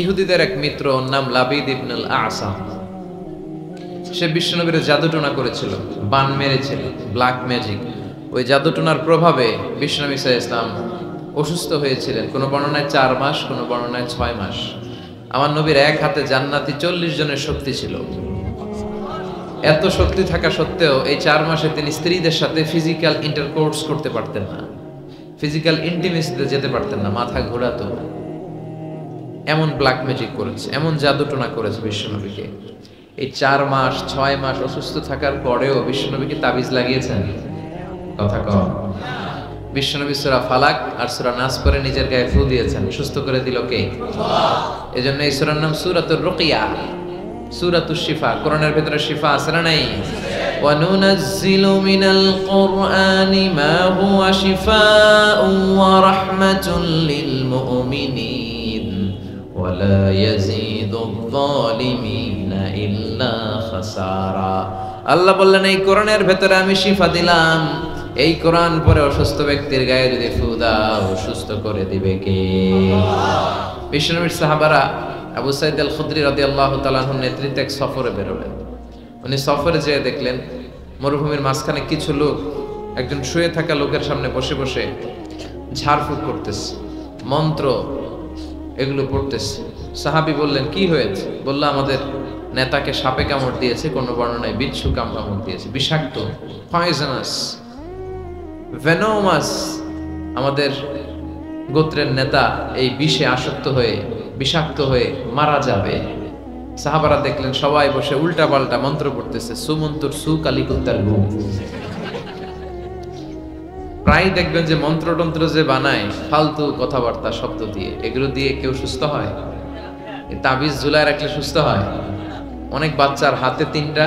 ইহুদিদের এক মিত্র নাম লাবিদ ইবনুল আসাম, সে বিশ্বনবীর জাদুটোনা করেছিল, বান মেরেছিল, ব্ল্যাক ম্যাজিক। ওই জাদুটোনার প্রভাবে বিশ্বনবী সাল্লাল্লাহু আলাইহি ওয়াসাল্লাম অসুস্থ হয়েছিলেন। কোনো বর্ণনায় 4 মাস, কোনো বর্ণনায় 6 মাস। আমার নবীর এক হাতে জান্নাতি 40 জনের শক্তি ছিল। এত শক্তি থাকা সত্ত্বেও এই 4 মাসে তিনি স্ত্রীদের সাথে ফিজিক্যাল ইন্টারকোর্স করতে পারতেন না, ফিজিক্যাল ইন্টিমেসিতে যেতে পারতেন না, মাথা ঘোরাতো। এমন ব্ল্যাক ম্যাজিক করেছে, এমন জাদুটোনা করেছে বিশ্বনবীকে। এই 4 মাস 6 মাস অসুস্থ থাকার পরেও বিশ্বনবীকে তাবিজ লাগিয়েছেন? কথা কম। বিশ্বনবী সূরা ফালাক আর সূরা নাস পড়ে নিজের গায়ে ফু দিয়েছেন, সুস্থ করে দিল কে? আল্লাহ। এজন্য এই সূরার নাম সূরাতুর রুকিয়া, সূরাতুশ শিফা। কোরআনের ভিতরে শিফা আছে না নাই? ওয়া নুনাজ্জিলু মিনাল কুরআনি মা হুয়া শিফাউন ওয়া রাহমাতুল লিল মুমিনিন ওয়া লা ইয়াজিদুয যালিমিনা ইল্লা খাসারা। আল্লাহ বললেন এই কোরআনের ভেতরে আমি শিফা দিলাম। এই কোরআন পরে অসুস্থ ব্যক্তির গায়ে যদি ফু দাও, সুস্থ করে দিবে কে? বিশ্বনবীর সাহাবারা আবু সাঈদ আল খুদরি রাদিয়াল্লাহু তাআলা আনহুর নেতৃত্বে এক সফরে বেরোলেন। উনি সফরে যেয়ে দেখলেন মরুভূমির মাঝখানে কিছু লোক একজন শুয়ে থাকা লোকের সামনে বসে বসে ঝাড়ফুঁক করতেছে, মন্ত্র এগুলো পড়তেছে। সাহাবী বললেন কি হয়েছে? বলল আমাদের নেতাকে সাপে কামড় দিয়েছে, কোনো বর্ণনায় বিচ্ছু কামড় দিয়েছে, বিষাক্ত, পয়জনাস, ভেনোমাস। আমাদের গোত্রের নেতা এই বিষে আসক্ত হয়ে বিষাক্ত হয়ে মারা যাবে। সাহাবারা দেখলেন সবাই বসে উল্টা পাল্টা মন্ত্র পড়তেছে, সুমন্তর সু কালিকুত্তার গু। প্রায় দেখবেন যে মন্ত্রতন্ত্র যে বানায় ফালতু কথাবার্তা শব্দ দিয়ে, এগুলো দিয়ে কেউ সুস্থ হয়? তাবিজ ঝুলায় রাখলে সুস্থ হয়? অনেক বাচ্চার হাতে 3টা,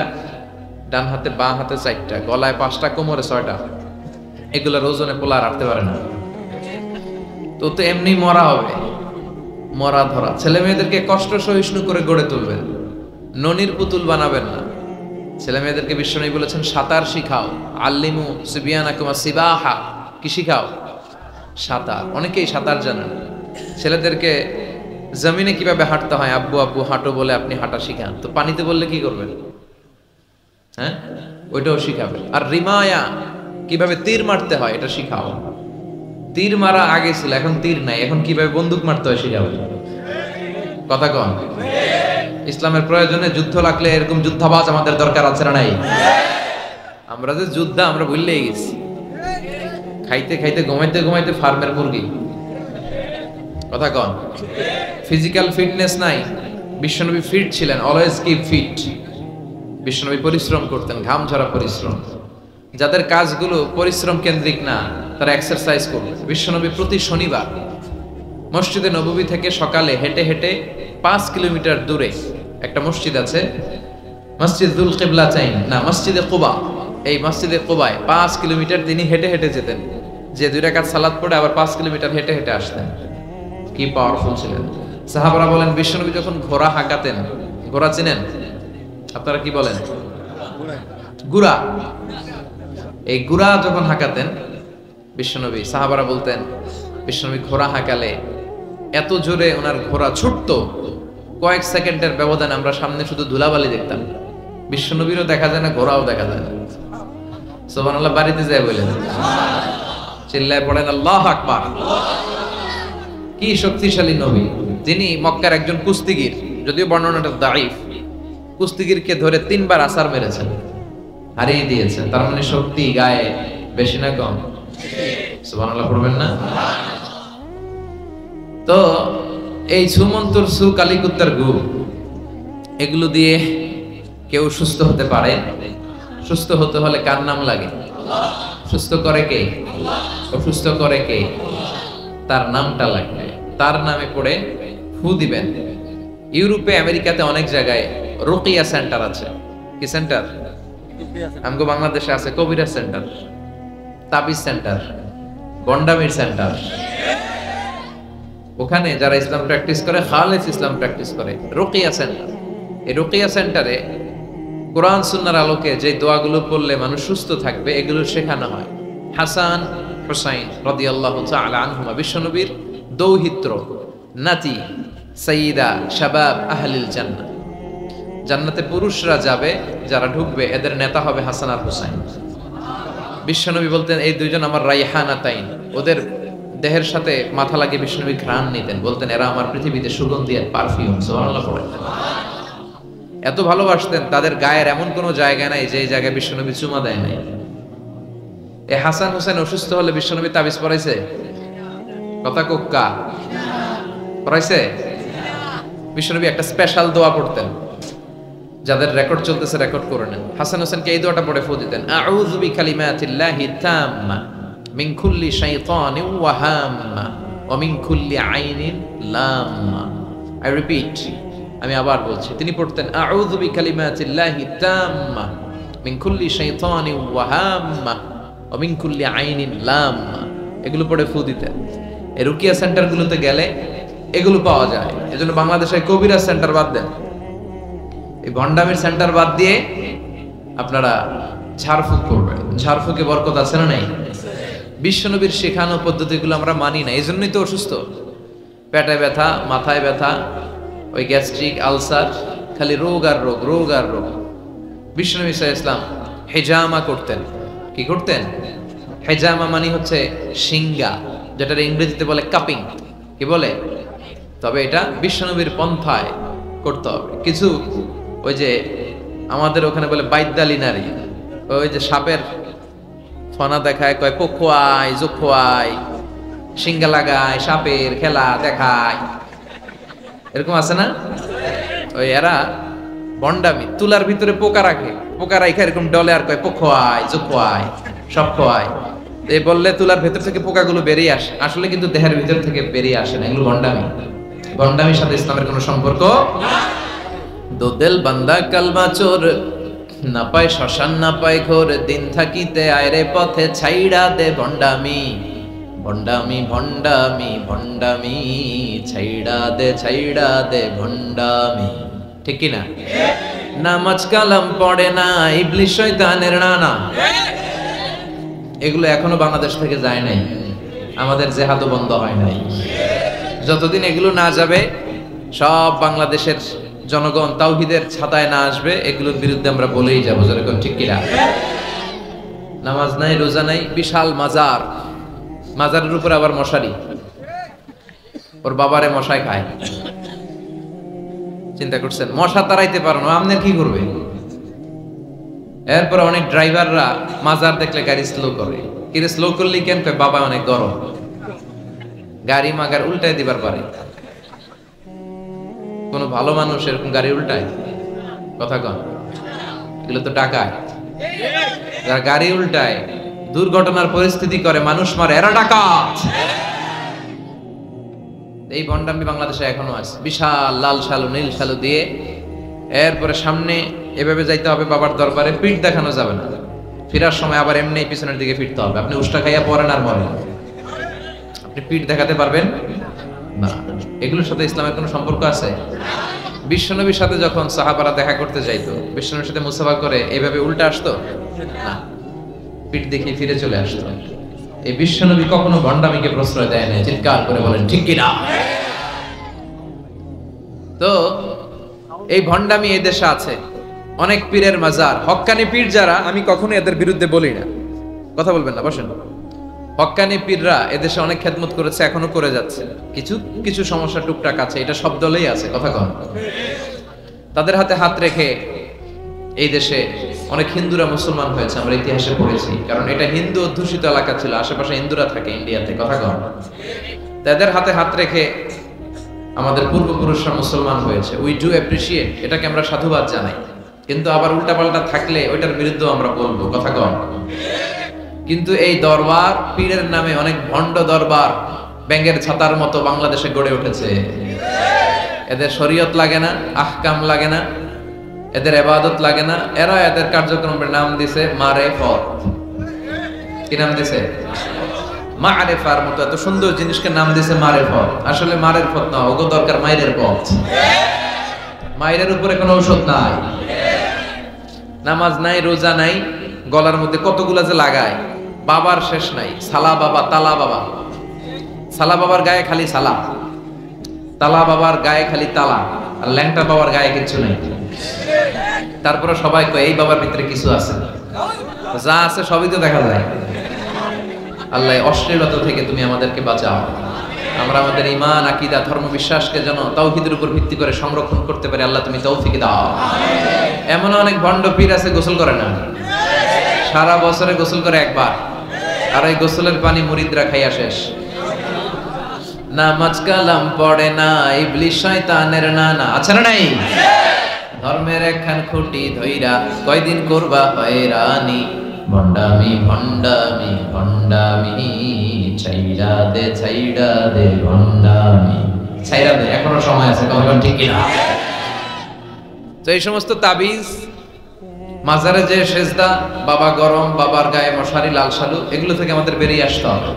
ডান হাতে বাঁ হাতে 4টা, গলায় 5টা, কোমরে 6টা। এগুলোর ওজনে পোলা রাখতে পারে না। তো এমনি মরা হবে, মরা ধরা। ছেলে মেয়েদেরকে কষ্ট সহিষ্ণু করে গড়ে তুলবেন, ননির পুতুল বানাবেন না। ছেলে মেয়েদেরকে বিশ্বনবী বলেছেন সাঁতার শিখাও, আল্লিমু সিবিয়ানাকুম সিবাহা। কি শিখাও? সাঁতার। অনেকেই সাঁতার জানেন। ছেলেদেরকে জমিনে কিভাবে হাঁটতে হয়, আব্বু আব্বু হাঁটো বলে আপনি হাঁটা শিখান। তো পানিতে বললে কি করবেন? হ্যাঁ, ওইটাও শিখাবে। আর রিমায়া, কিভাবে তীর মারতে হয় এটা শিখাও। তীর মারা আগে ছিল, এখন তীর নাই, এখন কিভাবে বন্দুক মারতে হয় শিখাবে। কথা কন। ইসলামের প্রয়োজনে যুদ্ধ লাগলে এরকম যুদ্ধাবাজ আমাদের দরকার আছে না নাই? আমরা যে যুদ্ধা আমরা ভুললেই গেছি। খাইতে খাইতে ঘুমাইতে ঘুমাইতে ফার্মের মুরগি। কথা কন। ফিজিক্যাল ফিটনেস নাই। বিশ্বনবী ফিট ছিলেন, অলওয়েজ কিপ ফিট। বিশ্বনবী পরিশ্রম করতেন, ঘাম ঝরা পরিশ্রম। যাদের কাজগুলো পরিশ্রম কেন্দ্রিক না, তারা এক্সারসাইজ করবে। বিশ্বনবী প্রতি শনিবার মসজিদে নববী থেকে সকালে হেঁটে হেঁটে 5 কিলোমিটার দূরে একটা মসজিদ আছে, মসজিদুল কিবলাতাইন না, মসজিদে কুবা। এই মসজিদে কুবায় 5 কিলোমিটার তিনি হেঁটে হেঁটে যেতেন, যে 2 রাকাত সালাত পড়ে আবার 5 কিলোমিটার হেঁটে হেঁটে আসতেন। কি পাওয়ারফুল ছিলেন। সাহাবারা বলেন বিশ্বনবী যখন ঘোড়া হাঁকাতেন, ঘোড়া চিনেন আপনারা? কি বলেন? গুড়া। এই গুড়া যখন হাঁকাতেন বিশ্বনবী, সাহাবারা বলতেন বিশ্বনবী ঘোড়া হাঁকালে এত জোরে ওনার ঘোড়া ছুটতো, কয়েক সেকেন্ডের ব্যবধানে আমরা সামনে শুধু ধুলাবালি দেখতাম। বিশ্বনবীরও দেখা যায় না, ঘোড়াও দেখা যায় না। সুবহানাল্লাহ। বাড়িতে যায় বলেন, চিল্লায় পড়েন আল্লাহু আকবার। কি শক্তিশালী নবী! যিনি মক্কার একজন কুস্তিগির, যদিও বর্ণনাটা দাঈফ, কুস্তিগিরকে ধরে 3 বার আছাড় মেরেছেন, হারিয়ে দিয়েছেন। তার মানে শক্তি গায়ে বেশি না কম? সুবহানাল্লাহ পড়বেন না? তো এই সুমন্তর সু কালিকুত্তার গু, এগুলো দিয়ে কেউ সুস্থ হতে পারে? সুস্থ হতে হলে কার নাম লাগে? সুস্থ করে কে? অসুস্থ করে কে? তার নামটা লাগবে। তার নামে পড়ে ফু দিবেন। ইউরোপে আমেরিকাতে অনেক জায়গায় রুকিয়া সেন্টার আছে। কি সেন্টার? আমগো বাংলাদেশে আছে কবিরাজ সেন্টার, তাবিজ সেন্টার, গন্ডামির সেন্টার। ওখানে যারা ইসলাম প্র্যাকটিস করে, খালেস ইসলাম প্র্যাকটিস করে, রুকিয়া সেন্টার। এই রুকিয়া সেন্টারে কোরআন সুন্নাহর আলোকে যে দোয়াগুলো পড়লে মানুষ সুস্থ থাকবে এগুলো শেখানো হয়। হাসান হুসাইন রাদিয়াল্লাহু তাআলা আনহুমা বিশ্বনবীর দৌহিত্র, নাতি, সাইয়্যিদা শাবাব আহলিল জান্নাহ। জান্নাতে পুরুষরা যাবে, যারা ঢুকবে এদের নেতা হবে হাসান আর হুসাইন। বিশ্বনবী বলতেন এই দুইজন আমার রাইহানাতাইন, ওদের দেহের সাথে মাথা লাগিয়ে বিশ্বনবী ঘ্রাণ নিতেন, বলতেন এরা আমার পৃথিবীতে সুগন্ধি আর পারফিউম। সুবহানাল্লাহ পড়েন। এত ভালোবাসতেন, তাদের গায়ের এমন কোনো জায়গা নাই যে জায়গায় বিশ্বনবী চুমা দেয় নাই। এই হাসান হুসাইন অসুস্থ হলে বিশ্বনবী তাবিজ পড়াইছে? কথা কোক্কা পড়াইছে? বিশ্বনবী একটা স্পেশাল দোয়া পড়তেন, যাদের রেকর্ড চলতেছে রেকর্ড করে নেন। হাসান হোসেনকে এই দোয়াটা পড়ে ফু দিতেন, আউযু বিকালিমাতিল্লাহি তাম্মা মিন কুল্লি শাইতানিন ওয়া হাম্মা ওয়া মিন কুল্লি আইনিন লাম্মা। আই রিপিট, আমি আবার বলছি। তিনি পড়তেন আউযু বিকালিমাতিল্লাহি তাম্মা মিন কুল্লি শাইতানিন ওয়া হাম্মা ওয়া মিন কুল্লি আইনিন লাম্মা। এগুলো পড়ে ফু দিতেন। এই রুকিয়া সেন্টারগুলোতে গেলে এগুলো পাওয়া যায়। এজন্য বাংলাদেশে কবিরাজ সেন্টার বাদ দেন, এই ভণ্ডামির সেন্টার বাদ দিয়ে আপনারা ঝাড়ফুঁক করবেন। ঝাড়ফুঁকে বরকত আছে না নাই? বিশ্বনবীর শেখানো পদ্ধতিগুলো আমরা মানি না, এই জন্যই তো অসুস্থ। পেটে ব্যথা, মাথায় ব্যথা, ওই গ্যাস্ট্রিক আলসার, খালি রোগ আর রোগ, রোগ আর রোগ। বিশ্বনবী সাল্লাল্লাহু আলাইহি ওয়াসাল্লাম হেজামা করতেন। কি করতেন? হেজামা মানে হচ্ছে সিঙ্গা, যেটা ইংরেজিতে বলে কাপিং। কি বলে? তবে এটা বিশ্বনবীর পন্থায় করতে হবে। কিছু ওই যে আমাদের ওখানে বলে বাইদ্যালি নারী, ওই যে সাপের ফনা দেখায়, কয় পক্ষুয়ায় জোক্ষুয়ায়, সিঙ্গা লাগায়, সাপের খেলা দেখায়, এরকম আছে না? ওই এরা ভণ্ডামি, তুলার ভিতরে পোকা রাখে, পোকা রাখে এরকম ডলে আর কয় পক্ষুয়ায় জোক্ষুয়ায় সব খোয়ায়। এই বললে তুলার ভেতর থেকে পোকাগুলো বেরিয়ে আসে, আসলে কিন্তু দেহের ভিতর থেকে বেরিয়ে আসে না। এগুলো ভণ্ডামি। ভণ্ডামির সাথে ইসলামের কোনো সম্পর্ক না। দো দিল বান্দা কালমা চোর, না পায় শ্মশান না পায় ঘোর, দিন থাকিতে আয়রে পথে ছাইড়া দে ভণ্ডামি। ভণ্ডামি ভণ্ডামি ভণ্ডামি, ছাইড়া দে ভণ্ডামি। ঠিক কি না? নামাজ কালাম পড়ে না, ইবলিশ শয়তানের নানা। এগুলো এখনো বাংলাদেশ থেকে যায় নাই, আমাদের জেহাদও বন্ধ হয় নাই। যতদিন এগুলো না যাবে, সব বাংলাদেশের জনগণ তাওহীদের ছাতায় না আসবে, এগুলোর বিরুদ্ধে আমরা বলেই যাবো। যেরকম ঠিক কিনা? নামাজ নাই, রোজা নাই, বিশাল মাজার, মাজারের উপর আবার মশারি, ওর বাবারে মশায় খায়। চিন্তা করছেন? মশা তাড়াইতে পারো না, আপনার কি করবে? এরপর অনেক ড্রাইভাররা মাজার দেখলে গাড়ি স্লো করে। কিন্তু স্লো করলে কেন? বাবা অনেক গরম, গাড়ি মাগার উল্টায় দিবার পারে। কোন ভালো মানুষ এরকম গাড়ি উল্টায়? কথা কন। এগুলো তো ডাকায়। যারা গাড়ি উল্টায়, দুর্ঘটনার পরিস্থিতি করে, মানুষ মারে, এরা ডাকাত। এই ভণ্ডামি বাংলাদেশে এখনো আছে। বিশাল লাল শালু নীল শালু দিয়ে এরপরে সামনে এভাবে যাইতে হবে বাবার দরবারে, পিঠ দেখানো যাবে না। ফেরার সময় আবার এমনি পিছনের দিকে ফিরতে হবে। আপনি উষ্টা খাইয়া পড়েন আর মরেন, আপনি পিঠ দেখাতে পারবেন না। এগুলোর সাথে ইসলামের কোনো সম্পর্ক আছে? বিশ্বনবীর সাথে যখন সাহাবারা দেখা করতে যাইতো, বিশ্বনবীর সাথে মুসাফা করে এইভাবে উল্টা আসতো না, পিঠ দেখিয়ে ফিরে চলে আসতো। এই বিশ্বনবী কখনো ভণ্ডামিকে প্রশ্রয় দেয় না। চিৎকার করে বলেন ঠিক কিনা? তো এই ভণ্ডামি এই দেশে আছে। অনেক পীরের মাজার, হক্কানি পীর যারা, আমি কখনো এদের বিরুদ্ধে বলি না। কথা বলবেন না, বসেন। হক্কানি পীররা এদেশে অনেক খেদমত করেছে, এখনো করে যাচ্ছে। কিছু কিছু সমস্যা টুকটাক আছে, এটা সব দলেই আছে। কথা কন। তাদের হাতে হাত রেখে এই দেশে অনেক হিন্দুরা মুসলমান হয়েছে, আমরা ইতিহাসে পড়েছি। কারণ এটা হিন্দু অধ্যুষিত এলাকা ছিল, আশেপাশে হিন্দুরা থাকে ইন্ডিয়াতে। কথা কন। তাদের হাতে হাত রেখে আমাদের পূর্বপুরুষরা মুসলমান হয়েছে। উই ডু অ্যাপ্রিশিয়েট, এটাকে আমরা সাধুবাদ জানাই। কিন্তু আবার উল্টাপাল্টা থাকলে ওইটার বিরুদ্ধে আমরা বলবো। কথা কন। কিন্তু এই দরবার, পীরের নামে অনেক ভণ্ড দরবার ব্যাঙের ছাতার মতো বাংলাদেশে গড়ে উঠেছে। এদের শরীয়ত লাগে না, আহকাম লাগে না, এদের ইবাদত লাগে না। এরা এদের কার্যক্রমের নাম দিছে মারেফত। কি নাম দিছে? মারেফার মতো এত সুন্দর জিনিসকে নাম দিছে মারেফত। আসলে মারেফত না, ওগো দরকার মাইরের পথ। মাইরের উপরে কোনো ঔষধ নাই। নামাজ নাই, রোজা নাই, গলার মধ্যে কতগুলা যে লাগায়, বাবার শেষ নাই। সালা বাবা, তালা বাবা, সালা বাবার গায়ে খালি সালা, তালা বাবার গায়ে খালি তালা, আর ল্যাংটা বাবার গায়ে কিচ্ছু নেই। তারপরে সবাই কয় এই বাবার ভিতরে কিছু আছে, যা আছে সবই তো দেখা যায়। আল্লাহ অশ্লীলতা থেকে তুমি আমাদেরকে বাঁচাও। আমরা আমাদের ঈমান, আকীদা, ধর্ম বিশ্বাসকে যেন তাওহীদের উপর ভিত্তি করে সংরক্ষণ করতে পারি। আল্লাহ তুমি তৌফিক দাও। এমন অনেক ভণ্ড পীর আছে গোসল করে না, সারা বছরে গোসল করে একবার, আর এই গোসলের পানি মুরিদরা খাইয়া শেষ। নামাজ কালাম পড়ে না, ইবলিস শয়তানের নানা, আছে না নাই? ধর্মের একখান খুঁটি ধইরা কয়দিন করবা হয়রানি, ভণ্ডামি ভণ্ডামি ভণ্ডামি, ছাইড়া দে ভণ্ডামি, ছাইড়া দে, এখনো সময় আছে, কখন ঠিক কিনা? তো এই সমস্ত তাবিজ, মাজারে যে সেজদা, বাবা গরম, বাবার গায়ে মশারি, লাল শালু, এগুলো থেকে আমাদের বেরিয়ে আসতে হবে।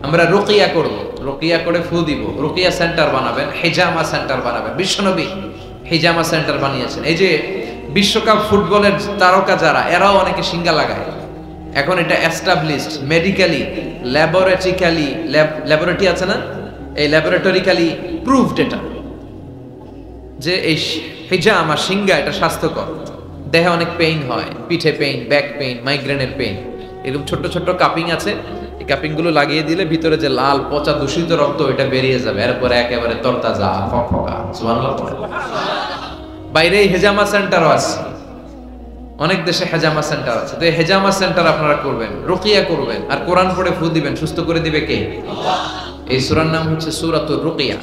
আমরা রুকিয়া করব, রুকিয়া করে ফু দিব, রুকিয়া সেন্টার বানাবেন, হিজামা সেন্টার বানাবেন। বিশ্বনবী হিজামা সেন্টার বানিয়েছেন। এই যে বিশ্বকাপ ফুটবলের তারকা যারা, এরাও অনেকে সিঙ্গা লাগায়। এখন এটা এস্টাবলিশড মেডিকেলি, ল্যাবরেটরিক্যালি, ল্যাবরেটরি আছে না, এই ল্যাবরেটরিক্যালি প্রুভড এটা, যে এই হিজামা সিঙ্গা এটা স্বাস্থ্যকর। দেহে অনেক পেইন হয়, পিঠে পেইন, ব্যাক পেইন, মাইগ্রেনের পেইন, এরকম ছোট্ট ছোট্ট কাপিং আছে। এই কাপিং গুলো লাগিয়ে দিলে ভিতরে যে লাল পচা দূষিত রক্ত ওইটা বেরিয়ে যাবে, এরপরে একেবারে তরতাজা ফকফকা। সুবহানাল্লাহ। বাইরে হেজামা সেন্টারও আছে, অনেক দেশে হেজামা সেন্টার আছে। তো এই হেজামা সেন্টার আপনারা করবেন, রুকিয়া করবেন, আর কোরআন পড়ে ফু দিবেন। সুস্থ করে দিবে কে? এই সূরার নাম হচ্ছে সূরাতুর রুকিয়া,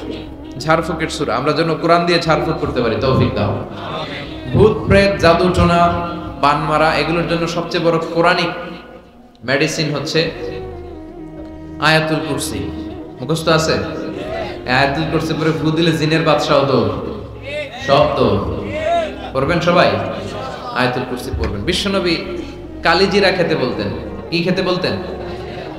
ঝাড়ফুঁকের সূরা। আমরা যেন কোরআন দিয়ে ঝাড়ফুঁক করতে পারি, তৌফিক দাও। ভূত প্রেত, জাদু টোনা, বান মারা, এগুলোর জন্য সবচেয়ে বড় কোরআনিক মেডিসিন হচ্ছে আয়াতুল কুরসি। মুখস্থ আছে? আয়াতুল কুরসি পরে ফু দিলে জিনের বাদশাও দৌড়, সব দৌড়। পড়বেন সবাই, আয়াতুল কুরসি পড়বেন। বিশ্বনবী কালিজিরা খেতে বলতেন। কি খেতে বলতেন?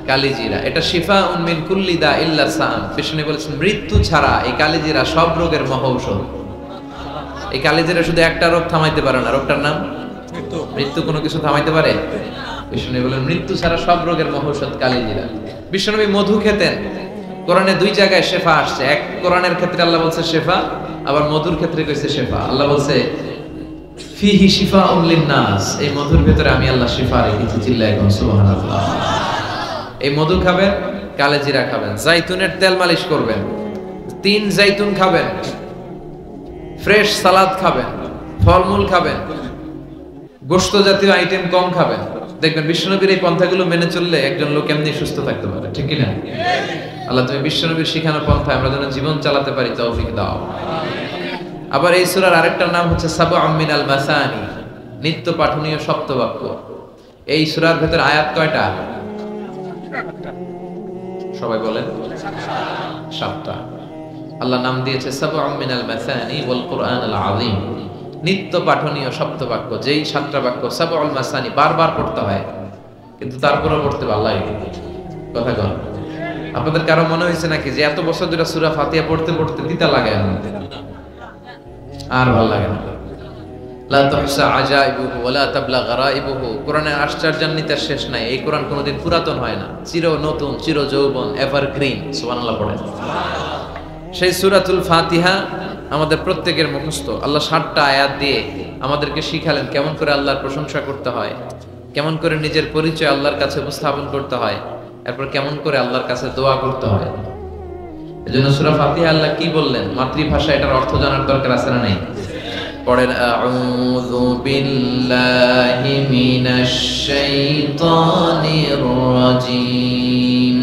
কালিজিরা। এটা শিফাউন মিন কুল্লি দা ইল্লা সাম। বিশ্বনবী বলেছেন মৃত্যু ছাড়া এই কালিজিরা সব রোগের মহৌষধ। এই কালিজিরা শুধু একটা রোগ থামাইতে পারে না, রোগটার নাম মৃত্যু। কোনো কিছু থামাইতে পারে? বিশ্বনবী বলেন মৃত্যু ছাড়া সব রোগের মহৌষধ কালিজিরা। বিশ্বনবী মধু খেতেন। কোরআনে দুই জায়গায় শেফা আসছে, এক কোরআনের ক্ষেত্রে আল্লাহ বলছে শেফা, আবার মধুর ক্ষেত্রে কইছে শেফা। আল্লাহ বলছে ফিহি শিফাউন লিন-নাস, এই মধুর ভিতরে আমি আল্লাহ শিফা রেখেছি। চিল্লায় কোন সুবহানাল্লাহ। এই মধু খাবেন, কালিজিরা খাবেন, জাইতুনের তেল মালিশ করবেন, 3 জাইতুন খাবেন, ফ্রেশ সালাদ খাবেন, ফলমূল খাবেন, গোশত জাতীয় আইটেম কম খাবেন। দেখবেন বিশ্বনবীর এই পন্থাগুলো মেনে চললে একজন লোক এমনি সুস্থ থাকতে পারে, ঠিক কি না? আল্লাহ তুমি বিশ্বনবীর শিখানো পন্থায় আমরা যেন জীবন চালাতে পারি, তৌফিক দাও। আবার এই সূরার আরেকটার নাম হচ্ছে সাবউম মিনাল মাসানি, নিত্য পাঠনীয় সপ্তবাক্য। এই সূরার ভেতর আয়াত কয়টা? সবাই বলেন। 7টা। আল্লাহ নাম দিয়েছে সাবউম মিনাল মাসানি ওয়াল কুরআনুল আযীম, নিত্য পাঠনীয় সপ্তবাক্য। যেই 7টা বাক্য সাবউল মাসানি, বারবার পড়তে হয়, কিন্তু তারপরেও পড়তে ভালো লাগে। কথা কন, আপনাদের কারো মনে হয়েছে নাকি যে এত বছর ধরে সূরা ফাতিহা পড়তে পড়তে তিতা লাগে আর ভালো লাগে না? লা তুহসা আজাইবুহু ওয়ালা তাবলা গারাইবুহু। কোরআনের আশ্চর্যান্বিতার শেষ নাই। এই কোরআন কোনোদিন পুরাতন হয় না, চির নতুন, চির যৌবন, এভারগ্রিন। সুবহানাল্লাহ পড়েন। সেই সূরাতুল ফাতিহা আমাদের প্রত্যেকের মুখস্থ। আল্লাহ 7টা আয়াত দিয়ে আমাদেরকে শিখালেন কেমন করে আল্লাহর প্রশংসা করতে হয়, কেমন করে নিজের পরিচয় আল্লাহর কাছে উপস্থাপন করতে হয়, এরপর কেমন করে আল্লাহর কাছে দোয়া করতে হয়। এজন্য সূরা ফাতিহা আল্লাহ কি বললেন, মাতৃভাষা, এটার অর্থ জানার দরকার আছে না নাই? পড়েন আউযু বিল্লাহি মিনাশ শাইতানির রাজীম,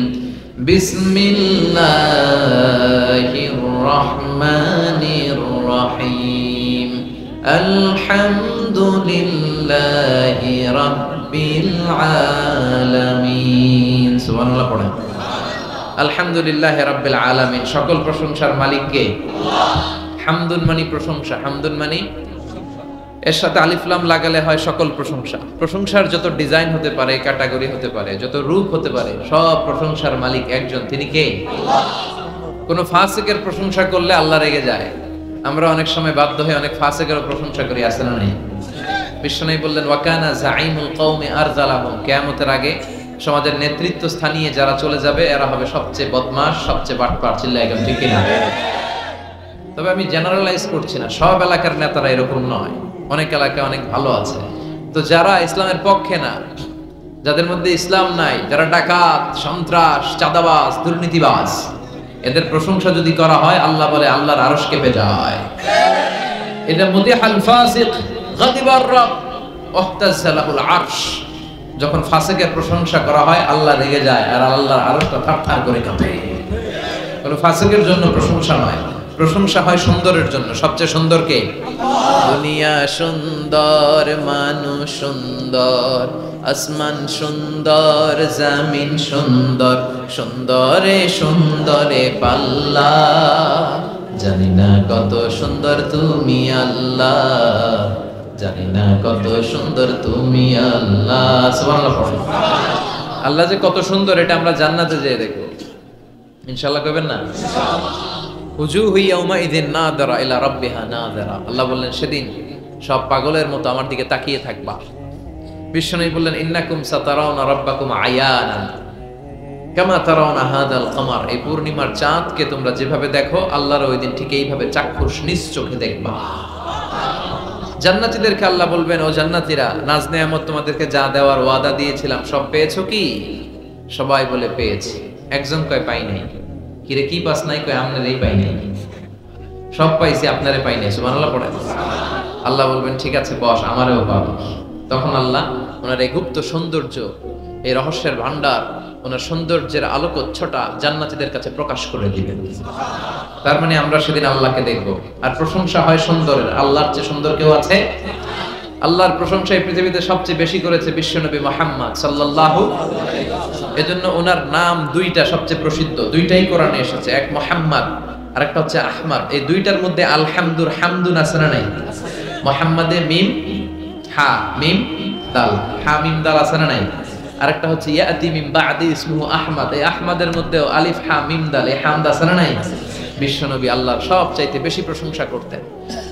বিসমিল্লাহির রহমানির রহিম, আলহামদুলিল্লাহি রাব্বিল আলামিন। সুবহানাল্লাহ পড়েন। আলহামদুলিল্লাহি রাব্বিল আলামিন, সকল প্রশংসার মালিক কে? আল্লাহ। হামদুন মানি প্রশংসা, হামদুন মানি এর সাথে আলিফ লাম লাগালে হয় সকল প্রশংসা। প্রশংসার যত ডিজাইন হতে পারে, ক্যাটাগরি হতে পারে, যত রূপ হতে পারে, সব প্রশংসার মালিক একজন, তিনি কে? আল্লাহ। কোন ফাসিকের প্রশংসা করলে আল্লাহ রেগে যায়। আমরা অনেক সময় বাধ্য হয়ে অনেক ফাসিকের প্রশংসা করি, আছে না নেই? বিশ্বনবী বললেন ওয়াকানা যাইমুল কওমি আরজালাহুম, কিয়ামতের আগে সমাজের নেতৃত্ব স্থানীয় যারা চলে যাবে এরা হবে সবচেয়ে বদমাশ, সবচেয়ে বাটপার। চিল্লায় গেল ঠিক কিনা? তবে আমি জেনারেলাইজ করছি না, সব এলাকার নেতারা এরকম নয়, অনেক এলাকায় অনেক ভালো আছে। তো যারা ইসলামের পক্ষে না, যাদের মধ্যে ইসলাম নাই, যারা ডাকাত, সন্ত্রাস, চাঁদাবাজ, দুর্নীতিবাজ, এদের প্রশংসা যদি করা হয় আল্লাহ বলে আল্লাহর আরশ কেঁপে যায়। এটা মুদিহাল ফাসিক গাদিবার রব ওহতাজালাহুল আরশ। যখন ফাসিকের প্রশংসা করা হয় আল্লাহ রেগে যায় আর আল্লাহর আরশটা থারথার করে কাঁপে। কোনো ফাসিকের জন্য প্রশংসা নয়, প্রশংসা হয় সুন্দরের জন্য। সবচেয়ে সুন্দর কে? দুনিয়া সুন্দর, মানুষ সুন্দর, আসমান সুন্দর, জমিন সুন্দর, সুন্দরে সুন্দরে পাল্লা, জানি না কত সুন্দর তুমি আল্লাহ, জানি না কত সুন্দর তুমি আল্লাহ। সুবহানাল্লাহ। আল্লাহ যে কত সুন্দর এটা আমরা জান্নাতে যেয়ে দেখব ইনশাআল্লাহ। কইবেন না? উজুহু ইয়াউমাইযিন নাযিরা ইলা রাব্বিহা নাযিরা। আল্লাহ বললেন সেদিন সব পাগলের মতো আমার দিকে তাকিয়ে থাকবা। বিশ্বনবী বললেন ইন্নাকুম সাতারাউনা রাব্বাকুম আয়ানান কামা তারাউনা হাদাল কমার। এই পূর্ণিমার চাঁদকে তোমরা যেভাবে দেখো আল্লাহর ওই দিন ঠিক এইভাবে চাক্ষুষ নিজ চোখে দেখবা। জান্নাতীদেরকে আল্লাহ বলবেন, ও জান্নাতীরা, নাজ নেয়ামত তোমাদেরকে যা দেওয়ার ওয়াদা দিয়েছিলাম সব পেয়েছো কি? সবাই বলে পেয়েছি। একজন কয় পাই নাই। কিরে কি পাস নাই? কয় আপনারই পাই নাই। সব পাইছি, আপনারে পাই নাই। সুবহানাল্লাহ পড়ে। আল্লাহ বলবেন ঠিক আছে বস, আমারও পাবো। তখন আল্লাহ ওনার এই গুপ্ত সৌন্দর্য, এই রহস্যের ভান্ডার, ওনার সৌন্দর্যের আলোকচ্ছটা জান্নাতীদের কাছে প্রকাশ করে দিবেন। তার মানে আমরা সেদিন আল্লাহকে দেখব। আর প্রশংসা হয় সুন্দরের। আল্লাহর চেয়ে সুন্দর কেউ আছে? আল্লাহর প্রশংসা এই পৃথিবীতে সবচেয়ে বেশি করেছে বিশ্বনবী মুহাম্মদ সাল্লাল্লাহু আলাইহি ওয়াসাল্লাম। এজন্য ওনার নাম দুইটা সবচেয়ে প্রসিদ্ধ, দুইটাই কোরআনে এসেছে। এক মুহাম্মদ আর একটা হচ্ছে আহমদ। এই দুইটার মধ্যে আলহামদুর হামদুন আছে না নাই? মুহাম্মাদে মিম হা মিম দাল, হা মিম দাল আছে না নাই? আরেকটা হচ্ছে ইয়াতি মিন বাদি ইসমুহু আহমদ। এই আহমদের মধ্যে আলিফ হা মিম দাল, এই হামদ আছে না নাই? বিশ্বনবী আল্লাহর সব চাইতে বেশি প্রশংসা করতেন।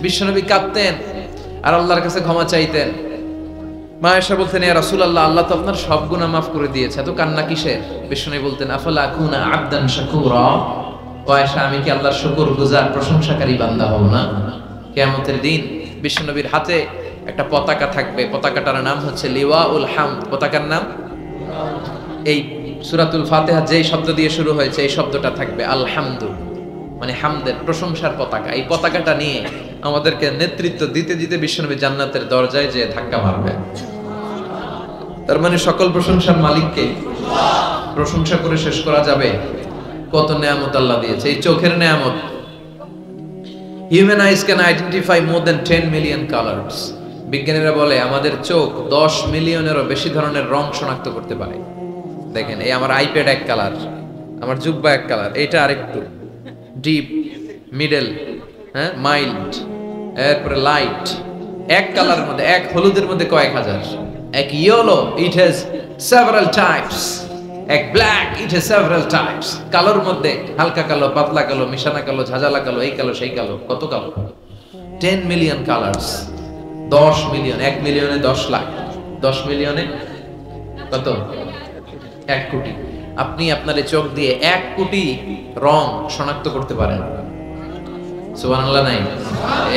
বিশ্বনবী কাঁদতেন আর আল্লাহর কাছে ক্ষমা চাইতেন। মা আয়েশা বলতেন, ইয়া রাসূলুল্লাহ, আল্লাহ তো আপনার সব গুনাহ মাফ করে দিয়েছে, এত কান্না কিসের? বিশ্বনবী বলতেন, আফালা আকুনা আবদান শাকুরা। ও আয়েশা, আমি কি আল্লাহর শুকরগুজার প্রশংসাকারী বান্দা হব না? কিয়ামতের দিন বিশ্বনবীর হাতে একটা পতাকা থাকবে, পতাকাটার নাম হচ্ছে লিওয়াউল হামদ। পতাকার নাম, এই সূরাতুল ফাতিহা যেই শব্দ দিয়ে শুরু হয়েছে এই শব্দটা থাকবে, আলহামদু মানে হামদের, প্রশংসার পতাকা। এই পতাকাটা নিয়ে আমাদেরকে নেতৃত্ব দিতে দিতে বিশ্বনবী জান্নাতের দরজায় যে ধাক্কা মারবে। তার মানে সকল প্রশংসার মালিককে প্রশংসা করে শেষ করা যাবে। কত নেয়ামত আল্লাহ দিয়েছে। এই চোখের নেয়ামত। Human eyes can identify more than 10 million colours. বিজ্ঞানীরা বলে আমাদের চোখ 10 মিলিয়নেরও বেশি ধরনের রং শনাক্ত করতে পারে। দেখেন, এই আমার আইপ্যাড এক কালার, আমার জুব্বা এক কালার, এইটা আরেকটু ডিপ, মিডল, হ্যাঁ, মাইল্ড, এরপরে লাইট। এক কালারের মধ্যে, এক হলুদের মধ্যে কয়েক হাজার। এক yellow, it has several types. এক black, it has several types. কালোর মধ্যে হালকা কালো, পাতলা কালো, মিশানা কালো, ঝাঁঝালা কালো, এই কালো সেই কালো, কত কালো। 10 মিলিয়ন কালার্স। 10 মিলিয়ন, 1 মিলিয়নে 10 লাখ, 10 মিলিয়নে কত? 1 কোটি। আপনি আপনার এই চোখ দিয়ে 1 কোটি রং শনাক্ত করতে পারেন। সুবহানাল্লাহ নাই?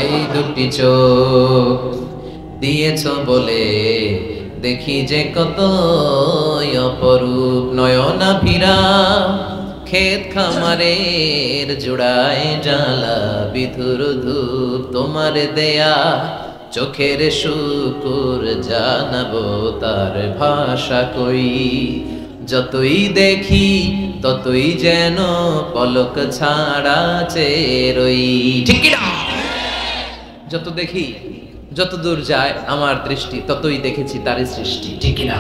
এই দুটি চোখ দিয়েছো বলে দেখি যে কত অপরূপ, নয়না ভিরা ক্ষেত খামারের জোড়ায় জ্বালা বিধুর ধূপ, তোমার দেয়া চোখের শুকুর জানাবো তার ভাষা কই। যতই দেখি ততই যেন পলক ছাড়া চেরই। ঠিক কি না? যত দেখি, যত দূর যায় আমার দৃষ্টি, ততই দেখেছি তার সৃষ্টি। ঠিক কি না?